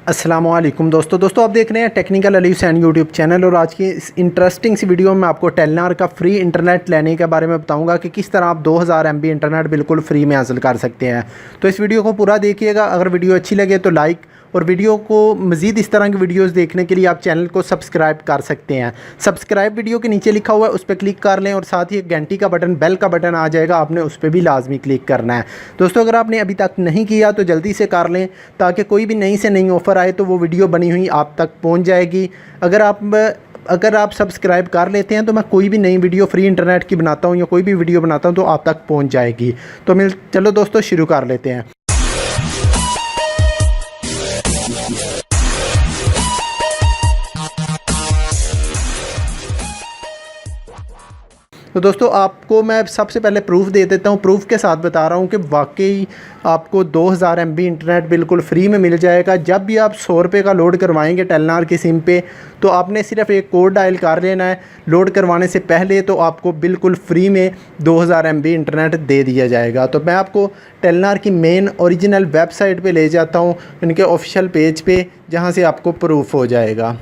अस्सलामुअलैकुम दोस्तों आप देख रहे हैं technical Ali Hussain YouTube channel. और आज की इस इंटरेस्टिंग सी वीडियो में आपको टेलनार का फ्री इंटरनेट लेने के बारे में बताऊंगा कि किस तरह आप 2000 MB इंटरनेट बिल्कुल फ्री में हासिल कर सकते हैं। तो इस वीडियो को पूरा देखिएगा। अगर वीडियो अच्छी लगे तो लाइक, और वीडियो को मज़ीद इस तरह की वीडियोस देखने के लिए आप चैनल को सब्सक्राइब कर सकते हैं। सब्सक्राइब वीडियो के नीचे लिखा हुआ है, उस पर क्लिक कर लें और साथ ही एक घंटी का बटन, बेल का बटन आ जाएगा, आपने उस पर भी लाजमी क्लिक करना है। दोस्तों अगर आपने अभी तक नहीं किया तो जल्दी से कर लें, ताकि कोई भी नई से नई ऑफ़र आए तो वो वीडियो बनी हुई आप तक पहुँच जाएगी। अगर आप सब्सक्राइब कर लेते हैं तो मैं कोई भी नई वीडियो फ्री इंटरनेट की बनाता हूँ या कोई भी वीडियो बनाता हूँ तो आप तक पहुँच जाएगी। तो चलो दोस्तों शुरू कर लेते हैं। तो दोस्तों आपको मैं सबसे पहले प्रूफ दे देता हूँ। प्रूफ के साथ बता रहा हूँ कि वाकई आपको 2000 MB इंटरनेट बिल्कुल फ्री में मिल जाएगा। जब भी आप 100 रुपये का लोड करवाएंगे टेलनार की सिम पे, तो आपने सिर्फ एक कोड डायल कर लेना है। लोड करवाने से पहले तो आपको बिल्कुल फ्री में 2000 MB इंटरनेट दे दिया जाएगा। तो मैं आपको टेलनार की मेन ओरिजिनल वेबसाइट पर ले जाता हूँ, उनके ऑफिशियल पेज पर, जहाँ से आपको प्रूफ हो जाएगा।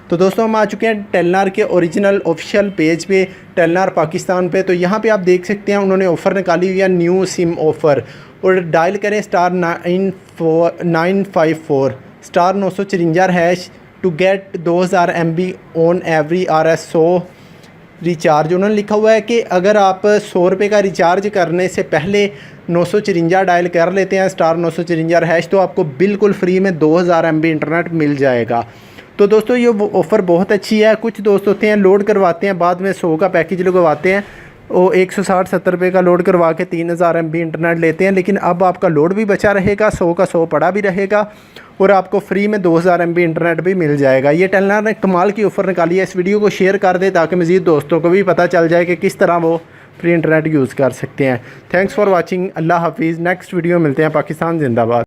तो दोस्तों हम आ चुके हैं टेलनार के ओरिजिनल ऑफिशियल पेज पे, टेलनार पाकिस्तान पे। तो यहाँ पे आप देख सकते हैं उन्होंने ऑफ़र निकाली हुई है, न्यू सिम ऑफ़र। और डायल करें *954 *954# to get 2000 MB on every RS100 recharge. उन्होंने लिखा हुआ है कि अगर आप 100 रुपये का रिचार्ज करने से पहले 954 डायल कर लेते हैं *954# तो आपको बिल्कुल फ्री में 2000 MB इंटरनेट मिल जाएगा। तो दोस्तों ये ऑफ़र बहुत अच्छी है। कुछ दोस्त होते हैं लोड करवाते हैं, बाद में 100 का पैकेज लगवाते हैं, वो 160-170 रुपये का लोड करवा के 3000 MB इंटरनेट लेते हैं। लेकिन अब आपका लोड भी बचा रहेगा, 100 का 100 पड़ा भी रहेगा और आपको फ्री में 2000 MB इंटरनेट भी मिल जाएगा। ये टेलनार ने कमाल की ऑफ़र निकाली है। इस वीडियो को शेयर कर दे ताकि मज़ीद दोस्तों को भी पता चल जाए कि किस तरह वो फ्री इंटरनेट यूज़ कर सकते हैं। Thanks for watching. अल्लाह हाफिज़। नेक्स्ट वीडियो मिलते हैं। पाकिस्तान जिंदाबाद।